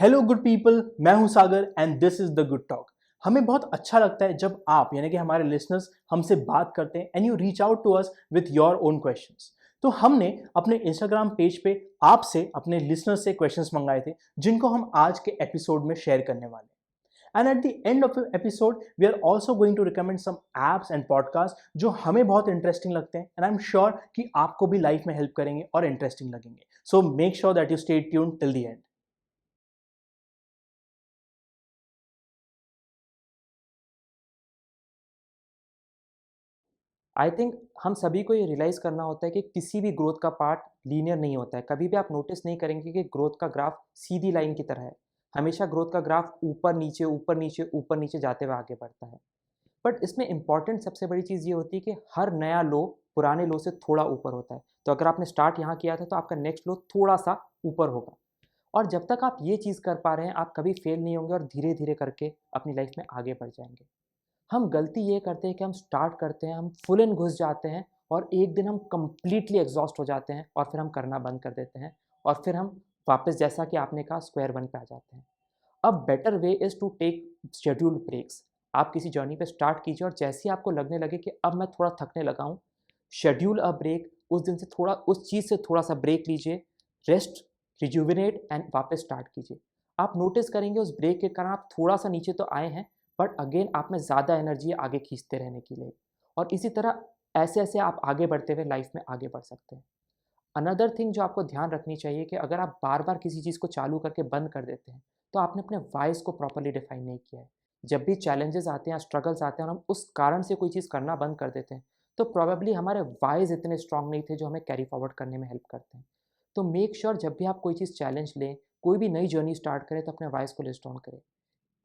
Hello good people, मैं हूं Sagar and this is the good talk. हमें बहुत अच्छा लगता है जब आप यानी कि हमारे लिसनर्स हमसे बात करते हैं and you reach out to us with your own questions. तो हमने अपने इंस्टाग्राम पेज पे आपसे अपने लिसनर्स से क्वेश्चंस मंगाए थे जिनको हम आज के एपिसोड में शेयर करने वाले हैं। And at the end of the episode we are also going to recommend some apps and podcast जो हमें बहुत इंटरेस्टिंग लगते हैं एंड आई एम श्योर कि आपको भी लाइफ में हेल्प करेंगे और इंटरेस्टिंग लगेंगे। So make sure that you stay tuned till the end. I think हम सभी को ये रियलाइज़ करना होता है कि किसी भी ग्रोथ का पार्ट लीनियर नहीं होता है। कभी भी आप नोटिस नहीं करेंगे कि ग्रोथ का ग्राफ सीधी लाइन की तरह है। हमेशा ग्रोथ का ग्राफ ऊपर नीचे ऊपर नीचे ऊपर नीचे जाते हुए आगे बढ़ता है। बट इसमें इंपॉर्टेंट सबसे बड़ी चीज़ ये होती है कि हर नया लो पुराने लो से थोड़ा ऊपर होता है। तो अगर आपने स्टार्ट यहाँ किया था तो आपका नेक्स्ट लो थोड़ा सा ऊपर होगा। और जब तक आप ये चीज़ कर पा रहे हैं आप कभी फेल नहीं होंगे और धीरे धीरे करके अपनी लाइफ में आगे बढ़ जाएंगे। हम गलती ये करते हैं कि हम स्टार्ट करते हैं, हम फुल इन घुस जाते हैं और एक दिन हम कंप्लीटली एग्जॉस्ट हो जाते हैं और फिर हम करना बंद कर देते हैं और फिर हम वापस जैसा कि आपने कहा स्क्वायर वन पे आ जाते हैं। A better way is to take scheduled breaks. आप किसी जर्नी पे स्टार्ट कीजिए और जैसे ही आपको लगने लगे कि अब मैं थोड़ा थकने लगा हूँ, शेड्यूल अ ब्रेक। उस दिन से थोड़ा उस चीज़ से थोड़ा सा ब्रेक लीजिए, रेस्ट, रिजुविनेट एंड वापस स्टार्ट कीजिए। आप नोटिस करेंगे उस ब्रेक के कारण आप थोड़ा सा नीचे तो आए हैं, बट अगेन आप में ज़्यादा एनर्जी है आगे खींचते रहने के लिए। और इसी तरह ऐसे ऐसे आप आगे बढ़ते हुए लाइफ में आगे बढ़ सकते हैं। अनदर थिंग जो आपको ध्यान रखनी चाहिए कि अगर आप बार बार किसी चीज़ को चालू करके बंद कर देते हैं तो आपने अपने वाइज को प्रॉपरली डिफाइन नहीं किया है। जब भी चैलेंजेस आते हैं, स्ट्रगल्स आते हैं और हम उस कारण से कोई चीज़ करना बंद कर देते हैं तो प्रॉबेबली हमारे वाइज इतने स्ट्रांग नहीं थे जो हमें कैरी फॉरवर्ड करने में हेल्प करते हैं। तो मेक श्योर जब भी आप कोई चीज़ चैलेंज लें, कोई भी नई जर्नी स्टार्ट करें तो अपने वाइज को लिस्ट डाउन करें।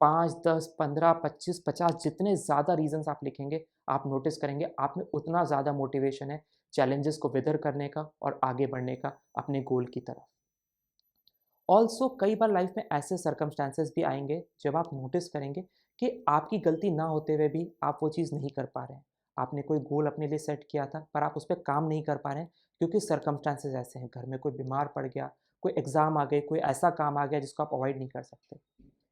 5, 10, 15, 25, 50 जितने ज़्यादा रीज़न्स आप लिखेंगे, आप नोटिस करेंगे आप में उतना ज़्यादा मोटिवेशन है चैलेंजेस को वेदर करने का और आगे बढ़ने का अपने गोल की तरफ। ऑल्सो कई बार लाइफ में ऐसे सर्कमस्टांसेस भी आएँगे जब आप नोटिस करेंगे कि आपकी गलती ना होते हुए भी आप वो चीज़ नहीं कर पा रहे हैं। आपने कोई गोल अपने लिए सेट किया था पर आप उस पे काम नहीं कर पा रहे हैं क्योंकि सर्कमस्टांसेस ऐसे हैं, घर में कोई बीमार पड़ गया, कोई एग्ज़ाम आ गए, कोई ऐसा काम आ गया जिसको आप अवॉइड नहीं कर सकते।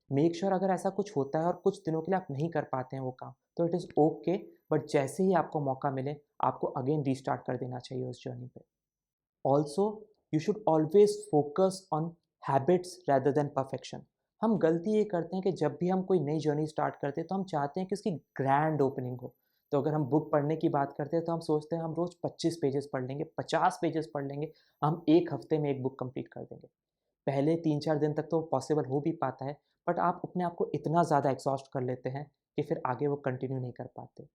मेक श्योर अगर ऐसा कुछ होता है और कुछ दिनों के लिए आप नहीं कर पाते हैं वो काम, तो इट इज़ ओके, बट जैसे ही आपको मौका मिले, आपको अगेन रीस्टार्ट कर देना चाहिए उस जर्नी पे। Also you should always focus on habits rather than perfection. हम गलती ये करते हैं कि जब भी हम कोई नई जर्नी स्टार्ट करते हैं तो हम चाहते हैं कि उसकी ग्रैंड ओपनिंग हो। तो अगर हम बुक पढ़ने की बात करते हैं तो हम सोचते हैं हम रोज़ 25 पेजेस पढ़ लेंगे, 50 पेजेस पढ़ लेंगे, हम एक हफ्ते में एक बुक कंप्लीट कर देंगे। पहले 3-4 दिन तक तो पॉसिबल हो भी पाता है, बट आप अपने आप को इतना ज़्यादा एग्ज़ॉस्ट कर लेते हैं कि फिर आगे वो कंटिन्यू नहीं कर पाते।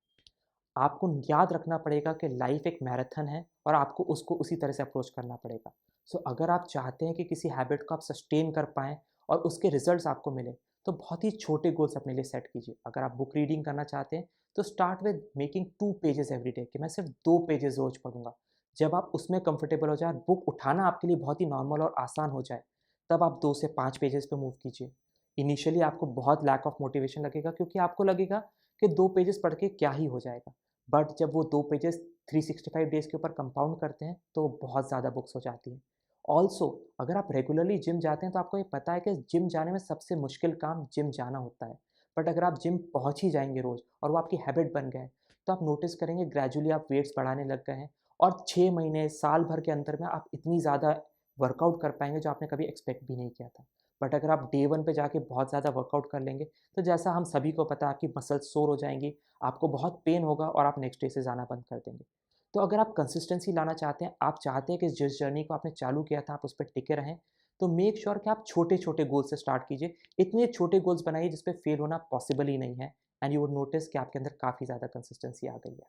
आपको याद रखना पड़ेगा कि लाइफ एक मैराथन है और आपको उसको उसी तरह से अप्रोच करना पड़ेगा। सो अगर आप चाहते हैं कि किसी हैबिट को आप सस्टेन कर पाएँ और उसके रिजल्ट्स आपको मिलें, तो बहुत ही छोटे गोल्स अपने लिए सेट कीजिए। अगर आप बुक रीडिंग करना चाहते हैं, तो start with making 2 pages every day कि मैं सिर्फ 2 पेजेज़ रोज़ पढ़ूँगा। जब आप उसमें कंफर्टेबल हो जाएँ, बुक उठाना आपके लिए बहुत ही नॉर्मल और आसान हो जाए, तब आप 2 से 5 पेजेज़ पे मूव कीजिए। इनिशियली आपको बहुत लैक ऑफ मोटिवेशन लगेगा क्योंकि आपको लगेगा कि 2 पेजेज़ पढ़ के क्या ही हो जाएगा। बट जब वो 2 पेजेस 365 डेज़ के ऊपर कंपाउंड करते हैं, तो वो बहुत ज़्यादा बुक्स हो जाती हैं। ऑल्सो अगर आप रेगुलरली जिम जाते हैं, तो आपको ये पता है कि जिम जाने में सबसे मुश्किल काम जिम जाना होता है। बट अगर आप जिम पहुँच ही जाएँगे रोज़ और वो आपकी हैबिट बन गए, तो आप नोटिस करेंगे ग्रेजुअली आप वेट्स बढ़ाने लग गए हैं और 6 महीने, साल भर के अंतर में आप इतनी ज़्यादा वर्कआउट कर पाएँगे, जो आपने कभी एक्सपेक्ट भी नहीं किया था। बट अगर आप डे 1 पे जाके बहुत ज़्यादा वर्कआउट कर लेंगे, तो जैसा हम सभी को पता है आपकी मसल्स सोर हो जाएँगी, आपको बहुत पेन होगा और आप नेक्स्ट डे से जाना बंद कर देंगे। तो अगर आप कंसिस्टेंसी लाना चाहते हैं, आप चाहते हैं कि जिस जर्नी को आपने चालू किया था, आप उस पे टिके रहें, तो मेक श्योर कि आप छोटे-छोटे गोल से स्टार्ट कीजिए। इतने छोटे गोल्स बनाइए जिस पे फेल होना पॉसिबल ही नहीं है एंड यू वुड नोटिस कि आपके अंदर काफ़ी ज़्यादा कंसिस्टेंसी आ गई है।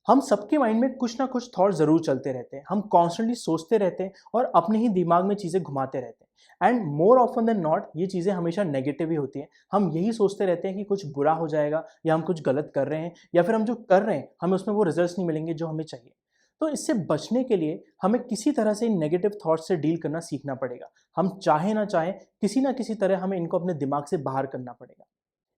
हम सबके माइंड में कुछ ना कुछ थॉट ज़रूर चलते रहते हैं। हम कॉन्स्टेंटली सोचते रहते हैं और अपने ही दिमाग में चीज़ें घुमाते रहते हैं and more often than not ये चीज़ें हमेशा नेगेटिव ही होती हैं। हम यही सोचते रहते हैं कि कुछ बुरा हो जाएगा या हम कुछ गलत कर रहे हैं या फिर हम जो कर रहे हैं हमें उसमें वो रिजल्ट्स नहीं मिलेंगे जो हमें चाहिए। तो इससे बचने के लिए हमें किसी तरह से इन नेगेटिव थॉट्स से डील करना सीखना पड़ेगा। हम चाहे ना चाहें किसी ना किसी तरह हमें इनको अपने दिमाग से बाहर करना पड़ेगा।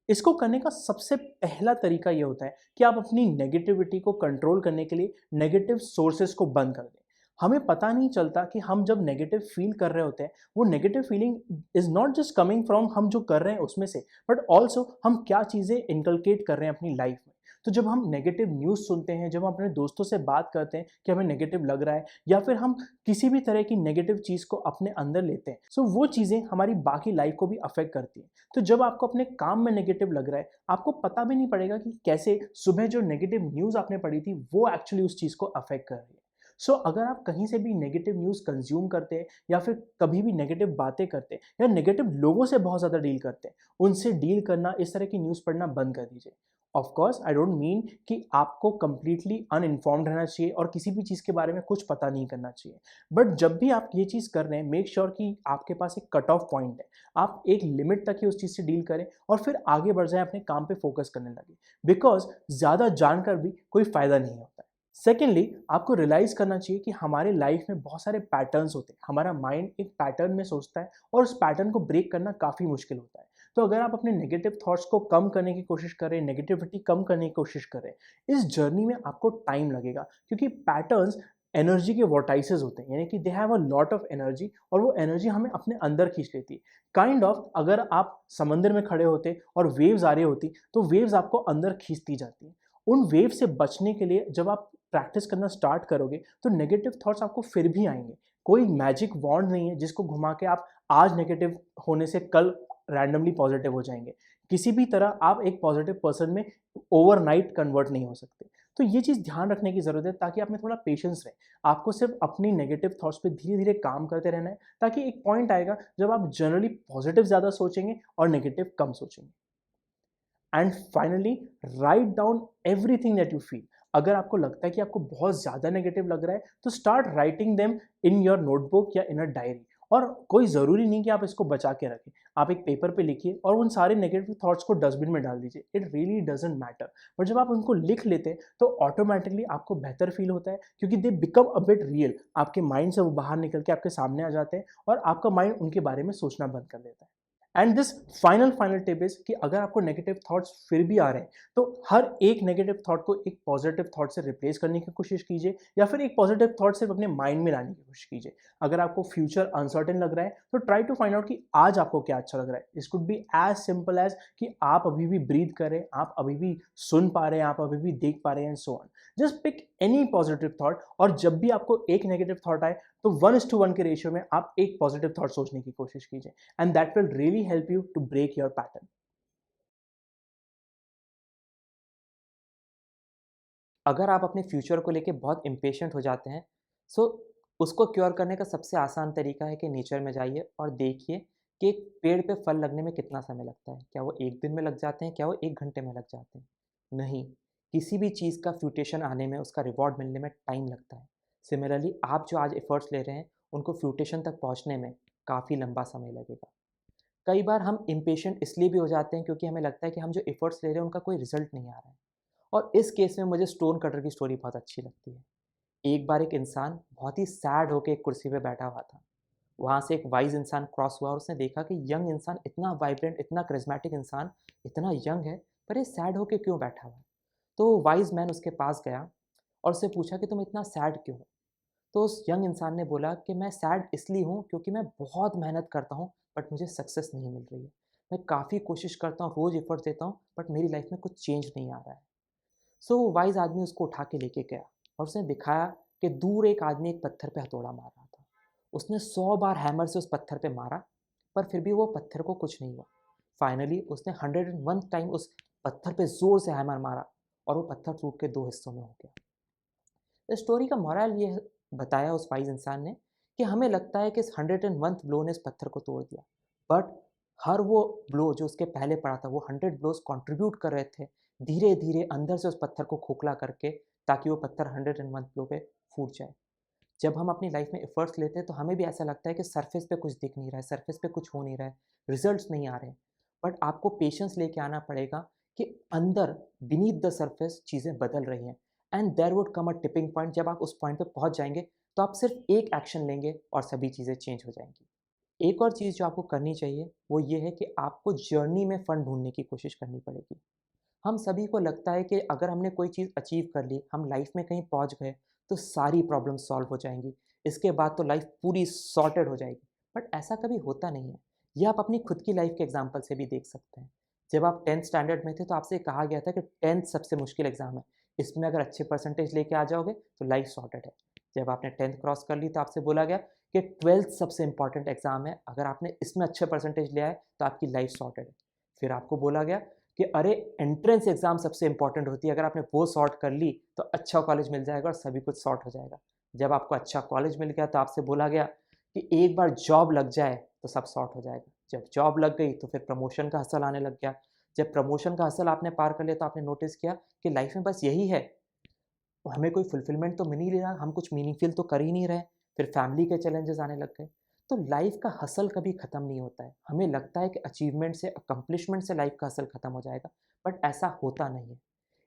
इसको करने का सबसे पहला तरीका ये होता है कि आप अपनी नेगेटिविटी को कंट्रोल करने के लिए नेगेटिव सोर्सेस को बंद कर दें। हमें पता नहीं चलता कि हम जब नेगेटिव फील कर रहे होते हैं, वो negative feeling is not just coming from हम जो कर रहे हैं उसमें से, बट ऑल्सो हम क्या चीज़ें इनकलकेट कर रहे हैं अपनी लाइफ में। तो जब हम नेगेटिव न्यूज़ सुनते हैं, जब हम अपने दोस्तों से बात करते हैं कि हमें नेगेटिव लग रहा है, या फिर हम किसी भी तरह की नेगेटिव चीज़ को अपने अंदर लेते हैं, सो वो चीज़ें हमारी बाकी लाइफ को भी अफेक्ट करती हैं। तो जब आपको अपने काम में नेगेटिव लग रहा है, आपको पता भी नहीं पड़ेगा कि कैसे सुबह जो नेगेटिव न्यूज़ आपने पढ़ी थी वो एक्चुअली उस चीज़ को अफेक्ट कर रही है। सो अगर आप कहीं से भी नेगेटिव न्यूज़ कंज्यूम करते हैं, या फिर कभी भी नेगेटिव बातें करते हैं, या नेगेटिव लोगों से बहुत ज़्यादा डील करते हैं, उनसे डील करना, इस तरह की न्यूज़ पढ़ना बंद कर दीजिए। Of course I don't mean कि आपको कंप्लीटली अनइन्फॉर्म्ड रहना चाहिए और किसी भी चीज़ के बारे में कुछ पता नहीं करना चाहिए। बट जब भी आप ये चीज़ कर रहे हैं, मेक श्योर कि आपके पास एक कट ऑफ पॉइंट है। आप एक लिमिट तक ही उस चीज़ से डील करें और फिर आगे बढ़ जाएँ, अपने काम पे फोकस करने लगे। बिकॉज़ ज़्यादा जानकर भी कोई फ़ायदा नहीं होता है। सेकेंडली, आपको रियलाइज़ करना चाहिए कि हमारे लाइफ में बहुत सारे पैटर्न्स होते हैं। हमारा माइंड एक पैटर्न में सोचता है और उस पैटर्न को ब्रेक करना काफ़ी मुश्किल होता है। तो अगर आप अपने नेगेटिव थॉट्स को कम करने की कोशिश करें, नेगेटिविटी कम करने की कोशिश करें, इस जर्नी में आपको टाइम लगेगा, क्योंकि पैटर्न्स एनर्जी के वोर्टाइसेस होते हैं, यानी कि they have a lot of energy, और वो एनर्जी हमें अपने अंदर खींच लेती है। काइंड ऑफ अगर आप समंदर में खड़े होते और वेव्स आ रही होती, तो वेव्स आपको अंदर खींचती जाती हैं। उन वेव से बचने के लिए जब आप प्रैक्टिस करना स्टार्ट करोगे, तो नेगेटिव थॉट्स आपको फिर भी आएंगे। कोई मैजिक वॉन्ड नहीं है जिसको घुमा के आप आज नेगेटिव होने से कल रैंडमली पॉजिटिव हो जाएंगे। किसी भी तरह आप एक पॉजिटिव पर्सन में ओवरनाइट कन्वर्ट नहीं हो सकते। तो ये चीज़ ध्यान रखने की ज़रूरत है, ताकि आप में थोड़ा पेशेंस रहे। आपको सिर्फ अपनी नेगेटिव थॉट्स पे धीरे धीरे काम करते रहना है, ताकि एक पॉइंट आएगा जब आप जनरली पॉजिटिव ज़्यादा सोचेंगे और नेगेटिव कम सोचेंगे। And finally, write down everything that you feel. अगर आपको लगता है कि आपको बहुत ज़्यादा नेगेटिव लग रहा है, तो start writing them in your notebook या इन अ डायरी। और कोई ज़रूरी नहीं कि आप इसको बचा के रखें। आप एक पेपर पे लिखिए और उन सारे नेगेटिव थॉट्स को डस्टबिन में डाल दीजिए। It really doesn't matter. But जब आप उनको लिख लेते हैं, तो ऑटोमेटिकली आपको बेहतर फील होता है, क्योंकि they become a bit real. आपके माइंड से वो बाहर निकल के आपके सामने आ जाते हैं, और आपका माइंड उनके बारे में सोचना बंद कर देता है। And this final tip is कि अगर आपको नेगेटिव थॉट्स फिर भी आ रहे हैं, तो हर एक नेगेटिव थॉट को एक पॉजिटिव थॉट से रिप्लेस करने की कोशिश कीजिए, या फिर एक पॉजिटिव थॉट सिर्फ अपने माइंड में लाने की कोशिश कीजिए। अगर आपको फ्यूचर अनसर्टेन लग रहा है, तो ट्राई टू फाइंड आउट कि आज आपको क्या अच्छा लग रहा है। इस could be as simple as कि आप अभी भी ब्रीथ कर रहे हैं, आप अभी भी सुन पा रहे हैं, आप अभी भी देख पा रहे हैं, and so on. Just pick any positive thought, और जब भी आपको एक नेगेटिव थॉट आए, तो 1:1 के रेशियो में आप एक पॉजिटिव थॉट सोचने की कोशिश कीजिए, and that will really help you to break your pattern. अगर आप अपने फ्यूचर को लेके बहुत इम्पेशेंट हो जाते हैं, सो उसको क्योर करने का सबसे आसान तरीका है कि नेचर में जाइए और देखिए कि एक पेड़ पे फल लगने में कितना समय लगता है। क्या वो 1 दिन में लग जाते हैं? क्या वो 1 घंटे में लग जाते हैं? नहीं, किसी भी चीज़ का फ्रूटेशन आने में, उसका रिवॉर्ड मिलने में टाइम लगता है। सिमिलरली आप जो आज एफर्ट्स ले रहे हैं, उनको फ्रूटेशन तक पहुँचने में काफ़ी लंबा समय लगेगा। कई बार हम इम्पेशेंट इसलिए भी हो जाते हैं क्योंकि हमें लगता है कि हम जो एफर्ट्स ले रहे हैं, उनका कोई रिज़ल्ट नहीं आ रहा है। और इस केस में मुझे स्टोन कटर की स्टोरी बहुत अच्छी लगती है। एक बार एक इंसान बहुत ही सैड होके एक कुर्सी पे बैठा हुआ था। वहाँ से एक वाइज़ इंसान क्रॉस हुआ और उसने देखा कि यंग इंसान इतना वाइब्रेंट, इतना करिस्मेटिक इंसान, इतना यंग है, पर ये सैड होके क्यों बैठा हुआ है? तो वाइज़ मैन उसके पास गया और उससे पूछा कि तुम इतना सैड क्यों हो? तो उस यंग इंसान ने बोला कि मैं सैड इसलिए हूँ क्योंकि मैं बहुत मेहनत करता हूँ, बट मुझे सक्सेस नहीं मिल रही है। मैं काफ़ी कोशिश करता हूँ, रोज़ एफर्ट्स देता हूँ, बट मेरी लाइफ में कुछ चेंज नहीं आ रहा है। सो वो वाइज़ आदमी उसको उठा के लेके गया और उसने दिखाया कि दूर एक आदमी एक पत्थर पे हथौड़ा मार रहा था। उसने 100 बार हैमर से उस पत्थर पे मारा, पर फिर भी वो पत्थर को कुछ नहीं हुआ। फाइनली उसने 101 टाइम उस पत्थर पे ज़ोर से हैमर मारा और वो पत्थर टूट के 2 हिस्सों में हो गया। इस स्टोरी का मोरल ये बताया उस वाइज़ इंसान ने कि हमें लगता है कि इस 101th ब्लो ने इस पत्थर को तोड़ दिया, बट हर वो ब्लो जो उसके पहले पड़ा था, वो 100 ब्लोज़ कंट्रीब्यूट कर रहे थे, धीरे-धीरे अंदर से उस पत्थर को खोखला करके, ताकि वो पत्थर 101th ब्लो पे फूट जाए। जब हम अपनी लाइफ में एफर्ट्स लेते हैं, तो हमें भी ऐसा लगता है कि सरफेस पे कुछ दिख नहीं रहा है, सरफेस पे कुछ हो नहीं रहा है, रिजल्ट्स नहीं आ रहे हैं। बट आपको पेशेंस लेके आना पड़ेगा कि अंदर बीनीथ द सरफेस चीज़ें बदल रही हैं, and there would come a tipping point. जब आप उस पॉइंट पे पहुंच जाएंगे, तो आप सिर्फ एक एक्शन लेंगे और सभी चीज़ें चेंज हो जाएंगी। एक और चीज़ जो आपको करनी चाहिए, वो ये है कि आपको जर्नी में फ़न ढूँढने की कोशिश करनी पड़ेगी। हम सभी को लगता है कि अगर हमने कोई चीज़ अचीव कर ली, हम लाइफ में कहीं पहुँच गए, तो सारी प्रॉब्लम सॉल्व हो जाएँगी। इसके बाद तो लाइफ पूरी सॉर्टेड हो जाएगी। बट ऐसा कभी होता नहीं है। ये आप अपनी खुद की लाइफ के एग्जाम्पल से भी देख सकते हैं। जब आप 10th स्टैंडर्ड में थे तो आपसे कहा गया था कि 10th सबसे मुश्किल एग्जाम है, इसमें अगर अच्छे परसेंटेज लेके आ जाओगे तो लाइफ सॉर्टेड है। जब आपने 10th क्रॉस कर ली तो आपसे बोला गया कि 12th सबसे इंपॉर्टेंट एग्जाम है, अगर आपने इसमें अच्छे परसेंटेज ले आए तो आपकी लाइफ सॉर्टेड है। फिर आपको बोला गया कि अरे एंट्रेंस एग्जाम सबसे इंपॉर्टेंट होती है, अगर आपने वो सॉर्ट कर ली तो अच्छा कॉलेज मिल जाएगा और सभी कुछ सॉर्ट हो जाएगा। जब आपको अच्छा कॉलेज मिल गया तो आपसे बोला गया कि एक बार जॉब लग जाए तो सब सॉर्ट हो जाएगा। जब जॉब लग गई तो फिर प्रमोशन का हसल आने लग गया। जब प्रमोशन का हसल आपने पार कर लिया तो आपने नोटिस किया कि लाइफ में बस यही है, हमें कोई फुलफिलमेंट तो मिल ही नहीं रहा, हम कुछ मीनिंगफुल तो कर ही नहीं रहे। फिर फैमिली के चैलेंजेस आने लग गए। तो लाइफ का हसल कभी ख़त्म नहीं होता है। हमें लगता है कि अचीवमेंट से, अकम्पलिशमेंट से लाइफ का हसल ख़त्म हो जाएगा, बट ऐसा होता नहीं है।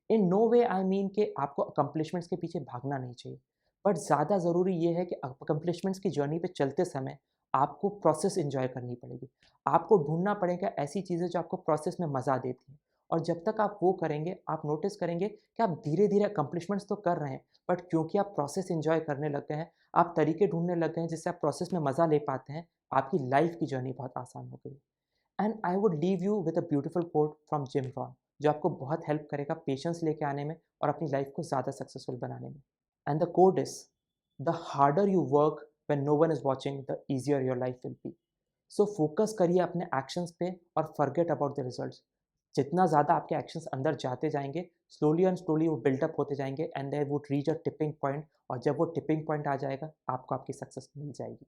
In no way I mean कि आपको अकम्पलिशमेंट्स के पीछे भागना नहीं चाहिए, बट ज़्यादा ज़रूरी ये है कि अकम्पलिशमेंट्स की जर्नी पे चलते समय आपको प्रोसेस एंजॉय करनी पड़ेगी। आपको ढूंढना पड़ेगा ऐसी चीज़ें जो आपको प्रोसेस में मज़ा देती हैं, और जब तक आप वो करेंगे आप नोटिस करेंगे कि आप धीरे धीरे अकम्पलिशमेंट्स तो कर रहे हैं, बट क्योंकि आप प्रोसेस एंजॉय करने लग गए हैं, आप तरीके ढूंढने लग गए हैं जिससे आप प्रोसेस में मज़ा ले पाते हैं, आपकी लाइफ की जर्नी बहुत आसान हो गई। And I would leave you with a beautiful quote from Jim Rohn, जो आपको बहुत हेल्प करेगा पेशेंस लेके आने में और अपनी लाइफ को ज़्यादा सक्सेसफुल बनाने में। And the quote is, the harder you work when no one is watching, the easier your life will be. So focus करिए अपने एक्शंस पे और फॉरगेट अबाउट द रिजल्ट्स। जितना ज़्यादा आपके एक्शंस अंदर जाते जाएंगे, स्लोली एंड स्लोली वो बिल्डअप होते जाएंगे, and they would reach a tipping point, और जब वो टिपिंग पॉइंट आ जाएगा आपको आपकी सक्सेस मिल जाएगी।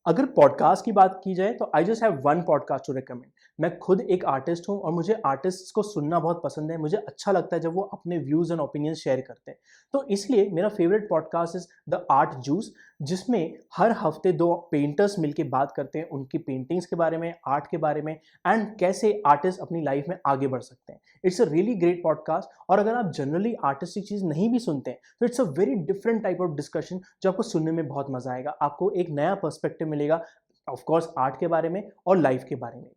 अगर पॉडकास्ट की बात की जाए तो I just have one podcast to recommend. मैं खुद एक आर्टिस्ट हूँ और मुझे आर्टिस्ट्स को सुनना बहुत पसंद है। मुझे अच्छा लगता है जब वो अपने व्यूज़ एंड ओपिनियंस शेयर करते हैं। तो इसलिए मेरा favourite podcast is the art juice, जिसमें हर हफ्ते दो पेंटर्स मिलके बात करते हैं उनकी पेंटिंग्स के बारे में, आर्ट के बारे में, एंड कैसे आर्टिस्ट अपनी लाइफ में आगे बढ़ सकते हैं। It's a really great podcast. और अगर आप जनरली आर्टिस्टिक चीज़ नहीं भी सुनते हैं तो it's a very different type of discussion जो आपको सुनने में बहुत मजा आएगा। आपको एक नया पर्सपेक्टिव मिलेगा, ऑफ कोर्स आर्ट के बारे में और लाइफ के बारे में।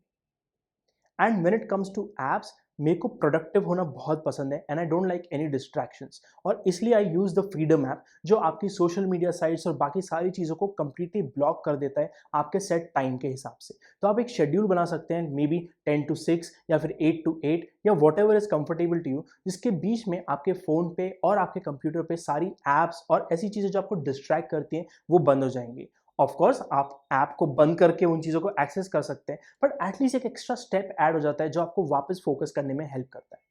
And when it comes to apps, मेरे को प्रोडक्टिव होना बहुत पसंद है and I don't like any distractions, और इसलिए I use the freedom app, जो आपकी सोशल मीडिया साइट्स और बाकी सारी चीज़ों को कंप्लीटली ब्लॉक कर देता है आपके सेट टाइम के हिसाब से। तो आप एक शेड्यूल बना सकते हैं, मे बी 10 to 6 या फिर 8 to 8 या whatever is comfortable to you, जिसके बीच में आपके फ़ोन पे और आपके कंप्यूटर पे सारी ऐप्स और ऐसी चीज़ें जो आपको डिस्ट्रैक्ट करती हैं वो बंद हो जाएंगी। ऑफ कोर्स आप ऐप को बंद करके उन चीज़ों को एक्सेस कर सकते हैं, बट एटलीस्ट एक एक्स्ट्रा स्टेप ऐड हो जाता है जो आपको वापस फोकस करने में हेल्प करता है।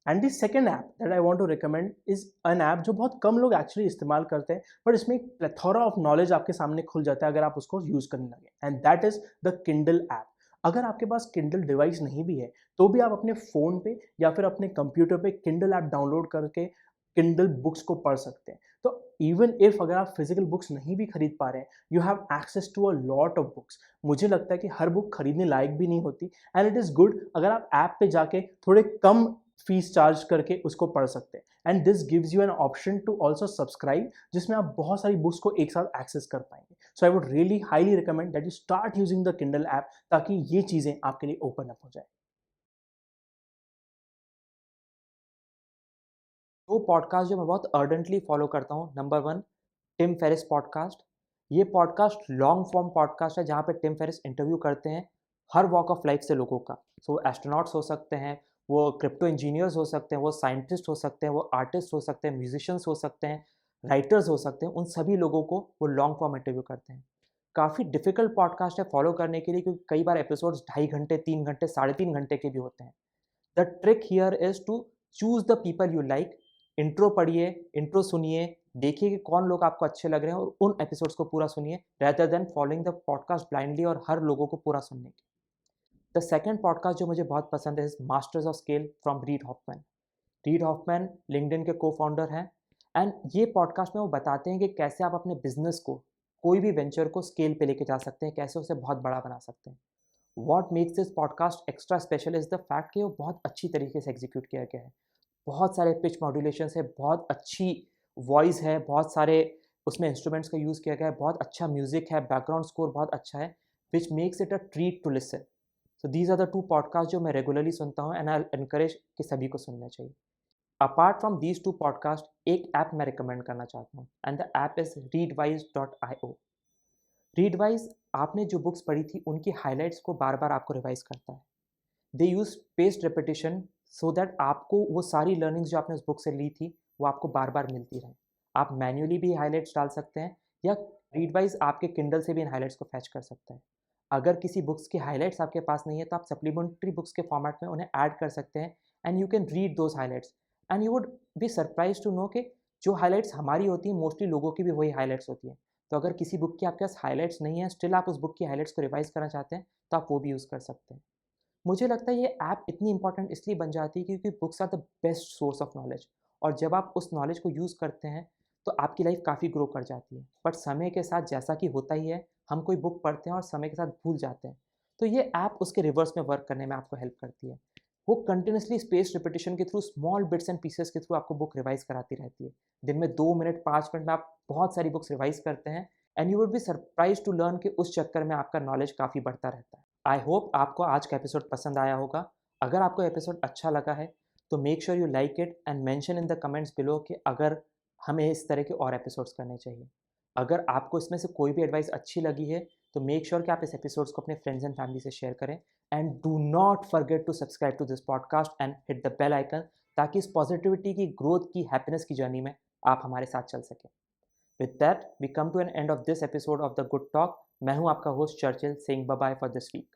And the second app that I want to recommend is an app जो बहुत कम लोग एक्चुअली इस्तेमाल करते हैं, बट इसमें एक प्लेथोरा ऑफ नॉलेज आपके सामने खुल जाता है अगर आप उसको यूज़ करने लगे, and that is the Kindle app. अगर आपके पास किंडल डिवाइस नहीं भी है तो भी आप अपने फ़ोन पे या फिर अपने कंप्यूटर पे किंडल ऐप डाउनलोड करके किंडल बुक्स को पढ़ सकते हैं। तो इवन इफ अगर आप फिजिकल बुक्स नहीं भी खरीद पा रहे हैं, you have access to a lot of books. मुझे लगता है कि हर बुक खरीदने लायक भी नहीं होती, एंड इट इज़ गुड अगर आप ऐप पे जाके थोड़े कम फीस चार्ज करके उसको पढ़ सकते हैं। And this gives you an option to also subscribe, जिसमें आप बहुत सारी बुक्स को एक साथ एक्सेस कर पाएंगे। So I would really highly recommend that you start using the Kindle app, ताकि ये चीज़ें आपके लिए ओपन अप हो जाए। दो पॉडकास्ट जो मैं बहुत अर्जेंटली फॉलो करता हूँ, number one, Tim Ferriss podcast. ये पॉडकास्ट लॉन्ग फॉर्म पॉडकास्ट है जहाँ पे टिम फेरिस इंटरव्यू करते हैं हर वॉक ऑफ लाइफ से लोगों का। सो एस्ट्रोनॉट्स हो सकते हैं, वो क्रिप्टो इंजीनियर्स हो सकते हैं, वो साइंटिस्ट हो सकते हैं, वो आर्टिस्ट हो सकते हैं, म्यूजिशियंस हो सकते हैं, राइटर्स हो सकते हैं, उन सभी लोगों को वो लॉन्ग फॉर्म इंटरव्यू करते हैं। काफ़ी डिफिकल्ट पॉडकास्ट है फॉलो करने के लिए, क्योंकि कई बार एपिसोड्स 2.5 घंटे, 3 घंटे, 3.5 घंटे के भी होते हैं। The trick here is to choose the people you like. Intro पढ़िए, इंट्रो सुनिए, देखिए कि कौन लोग आपको अच्छे लग रहे हैं और उन एपिसोड्स को पूरा सुनिए, rather than following the podcast blindly और हर लोगों को पूरा सुनने की। द सेकंड पॉडकास्ट जो मुझे बहुत पसंद है, masters of scale from read Hoffmann. Read Hoffmann LinkedIn के को फाउंडर हैं, एंड ये पॉडकास्ट में वो बताते हैं कि कैसे आप अपने बिजनेस को, कोई भी वेंचर को स्केल पे लेके जा सकते हैं, कैसे उसे बहुत बड़ा बना सकते हैं। What makes this podcast extra special is the fact कि वो बहुत अच्छी तरीके से एग्जीक्यूट किया गया है। बहुत सारे पिच मॉड्यूलेशंस है, बहुत अच्छी वॉइस है, बहुत सारे उसमें इंस्ट्रूमेंट्स का यूज़ किया गया है, बहुत अच्छा म्यूज़िक है, बैकग्राउंड स्कोर बहुत अच्छा है, which makes it a treat to listen. So these are the two podcast जो मैं रेगुलरली सुनता हूँ, एंड आई एनकरेज कि सभी को सुनना चाहिए। Apart from these two podcast एक ऐप मैं रिकमेंड करना चाहता हूँ and the app is readwise.io। रीडवाइज आपने जो बुक्स पढ़ी थी उनकी हाइलाइट्स को बार बार आपको रिवाइज करता है। They use spaced repetition so that आपको वो सारी लर्निंग्स जो आपने उस बुक से ली थी वो आपको बार बार मिलती रहे। आप मैन्युअली भी हाइलाइट्स डाल सकते हैं या रीडवाइज आपके किंडल से भी इन हाइलाइट्स को फैच कर सकते हैं। अगर किसी बुक्स की हाइलाइट्स आपके पास नहीं है तो आप सप्लीमेंट्री बुक्स के फॉर्मेट में उन्हें ऐड कर सकते हैं and you can read those highlights and you would be surprise to know कि जो हाइलाइट्स हमारी होती हैं मोस्टली लोगों की भी वही हाइलाइट्स होती हैं। तो अगर किसी बुक की आपके पास हाइलाइट्स नहीं है स्टिल आप उस बुक की हाइलाइट्स को रिवाइज करना चाहते हैं तो आप वो भी यूज़ कर सकते हैं। मुझे लगता है ये ऐप इतनी इंपॉर्टेंट इसलिए बन जाती है क्योंकि books are the best source of knowledge और जब आप उस नॉलेज को यूज़ करते हैं तो आपकी लाइफ काफ़ी ग्रो कर जाती है। बट समय के साथ जैसा कि होता ही है हम कोई बुक पढ़ते हैं और समय के साथ भूल जाते हैं। तो ये ऐप उसके रिवर्स में वर्क करने में आपको हेल्प करती है। वो कंटिन्यूसली स्पेस रिपीटिशन के through small bits and pieces के थ्रू आपको बुक रिवाइज कराती रहती है। दिन में 2 मिनट 5 मिनट में आप बहुत सारी बुक्स रिवाइज करते हैं and you would be surprise to learn कि उस चक्कर में आपका नॉलेज काफ़ी बढ़ता रहता है। आई होप आपको आज का एपिसोड पसंद आया होगा। अगर आपको एपिसोड अच्छा लगा है तो make sure you like it and mention in the comments below कि अगर हमें इस तरह के और एपिसोड्स करने चाहिए। अगर आपको इसमें से कोई भी एडवाइस अच्छी लगी है तो मेक श्योर कि आप इस एपिसोड्स को अपने फ्रेंड्स एंड फैमिली से शेयर करें and do not forget to subscribe to this podcast and hit the bell icon ताकि इस पॉजिटिविटी की ग्रोथ की हैप्पीनेस की जर्नी में आप हमारे साथ चल सकें। With that we come to an end of this episode of the good talk. मैं हूं आपका host Churchill saying bye bye for this week.